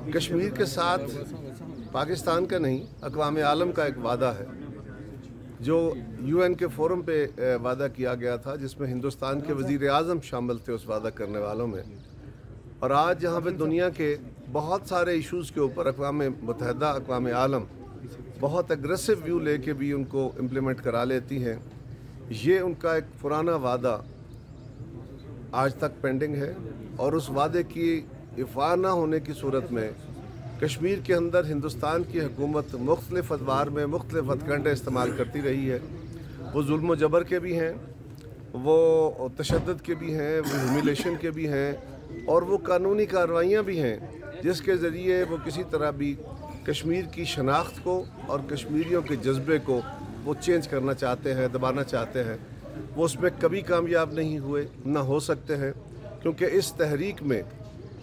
कश्मीर के साथ पाकिस्तान का नहीं, अक़वाम आलम का एक वादा है जो UN के फोरम पे वादा किया गया था, जिसमें हिंदुस्तान के वज़ीर आज़म शामिल थे उस वादा करने वालों में। और आज यहाँ पे दुनिया के बहुत सारे इश्यूज़ के ऊपर अक़वाम मुत्तहिदा, अक़वाम आलम बहुत एग्रेसिव व्यू लेके भी उनको इम्प्लीमेंट करा लेती हैं। ये उनका एक पुराना वादा आज तक पेंडिंग है और उस वादे की इफ़ा ना होने की सूरत में कश्मीर के अंदर हिंदुस्तान की हुकूमत मुख्तलिफ़ अदवार में मुख्तलिफ़ हथकंडे इस्तेमाल करती रही है। वो जुल्म जबर के भी हैं, वो तशद्दुद के भी हैं, वो ह्यूमिलेशन के भी हैं और वो कानूनी कार्रवाइयाँ भी हैं जिसके ज़रिए वो किसी तरह भी कश्मीर की शनाख्त को और कश्मीरियों के जज्बे को वो चेंज करना चाहते हैं, दबाना चाहते हैं। वो उसमें कभी कामयाब नहीं हुए, ना हो सकते हैं, क्योंकि इस तहरीक में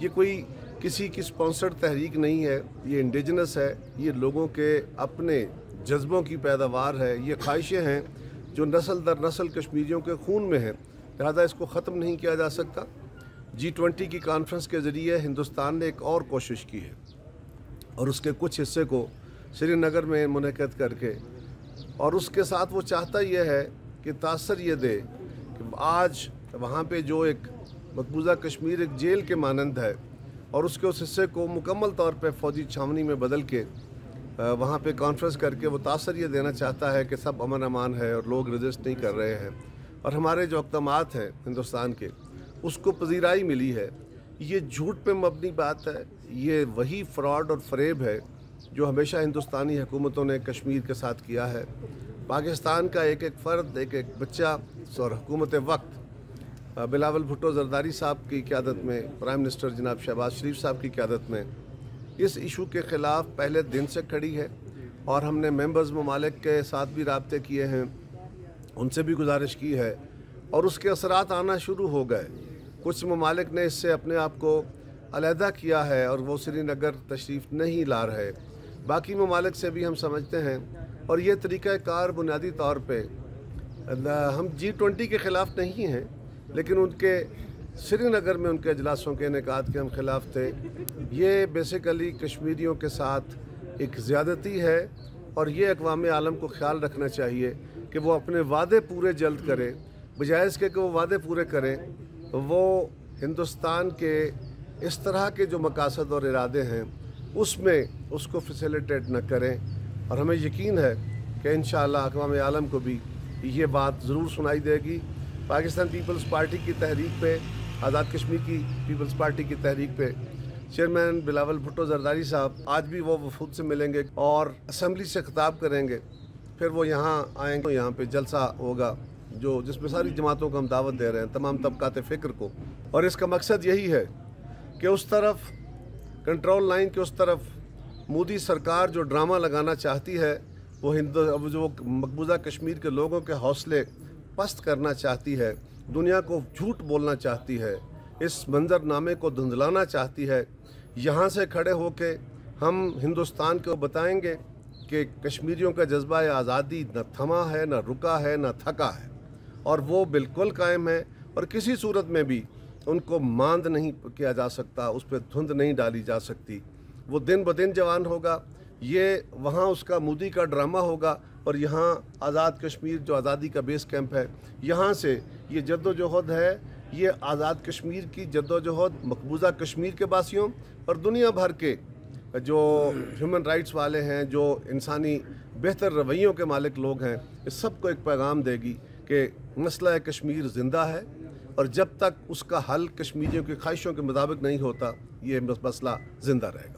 ये कोई किसी की स्पॉन्सर्ड तहरीक नहीं है। ये इंडिजिनस है, ये लोगों के अपने जज्बों की पैदावार है। ये ख्वाहिशें हैं जो नस्ल दर नस्ल कश्मीरियों के खून में हैं, लिहाजा इसको ख़त्म नहीं किया जा सकता। G20 की कॉन्फ्रेंस के ज़रिए हिंदुस्तान ने एक और कोशिश की है और उसके कुछ हिस्से को श्रीनगर में मुनक़िद करके, और उसके साथ वो चाहता यह है कि तासर ये दे कि आज वहाँ पे जो एक मकबूजा कश्मीर एक जेल के मानंद है और उसके उस हिस्से को मुकम्मल तौर पे फ़ौजी छावनी में बदल के वहाँ पे कॉन्फ्रेंस करके वो तासर ये देना चाहता है कि सब अमन अमान है और लोग रजिस्ट नहीं कर रहे हैं और हमारे जो अक़दामात हैं हिंदुस्तान के उसको पजीराई मिली है। ये झूठ पे मबनी बात है, ये वही फ्रॉड और फरेब है जो हमेशा हिंदुस्तानी हुकूमतों ने कश्मीर के साथ किया है। पाकिस्तान का एक एक फ़र्द, एक एक बच्चा और हुकूमत वक्त बिलावल भुट्टो ज़रदारी साहब की क़यादत में, प्राइम मिनिस्टर जनाब शहबाज शरीफ साहब की क़यादत में इस इशू के ख़िलाफ़ पहले दिन से खड़ी है और हमने मेंबर्स ममालिक के साथ भी राब्ते किए हैं, उनसे भी गुजारिश की है और उसके असरात आना शुरू हो गए। कुछ ममालिक ने इससे अपने आप को अलहदा किया है और वो श्रीनगर तशरीफ़ नहीं ला रहे। बाकी ममालिक से भी हम समझते हैं और ये तरीक़ाकार बुनियादी तौर पे हम G20 के ख़िलाफ़ नहीं हैं, लेकिन उनके श्रीनगर में उनके अजलासों के इनेकाद के हम ख़िलाफ़ थे। ये बेसिकली कश्मीरियों के साथ एक ज़्यादती है और ये अक़वाम आलम को ख्याल रखना चाहिए कि वो अपने वादे पूरे जल्द करें, बजाय इसके कि वो वादे पूरे करें वो हिंदुस्तान के इस तरह के जो मकासद और इरादे हैं उसमें उसको फैसिलिटेट न करें। और हमें यकीन है कि इंशाअल्लाह अक़वाम आलम को भी ये बात ज़रूर सुनाई देगी। पाकिस्तान पीपल्स पार्टी की तहरीक पे, आज़ाद कश्मीर की पीपल्स पार्टी की तहरीक पे चेयरमैन बिलावल भुट्टो ज़रदारी साहब आज भी वो वफूद से मिलेंगे और असम्बली से खिताब करेंगे। फिर वो यहाँ आएंगे तो यहाँ पे जलसा होगा जो जिसमें सारी जमातों को हम दावत दे रहे हैं, तमाम तबकात फ़िक्र को। और इसका मकसद यही है कि उस तरफ कंट्रोल लाइन के उस तरफ मोदी सरकार जो ड्रामा लगाना चाहती है, वो जो मकबूजा कश्मीर के लोगों के हौसले पस्त करना चाहती है, दुनिया को झूठ बोलना चाहती है, इस मंजरनामे को धुंधलाना चाहती है। यहाँ से खड़े होके हम हिंदुस्तान को बताएंगे कि कश्मीरियों का जज्बा आज़ादी न थमा है, न रुका है, न थका है और वो बिल्कुल कायम है और किसी सूरत में भी उनको मांद नहीं किया जा सकता, उस पर धुंध नहीं डाली जा सकती। वो दिन ब दिन जवान होगा, ये वहाँ उसका मोदी का ड्रामा होगा और यहाँ आज़ाद कश्मीर जो आज़ादी का बेस कैंप है, यहाँ से ये जद्दोजहद है, ये आज़ाद कश्मीर की जद्दोजहद मकबूजा कश्मीर के वासियों और दुनिया भर के जो ह्यूमन राइट्स वाले हैं, जो इंसानी बेहतर रवैयों के मालिक लोग हैं, इस सब को एक पैगाम देगी कि मसला कश्मीर ज़िंदा है और जब तक उसका हल कश्मीरियों की ख्वाहिशों के मुताबिक नहीं होता, ये मसला ज़िंदा रहेगा।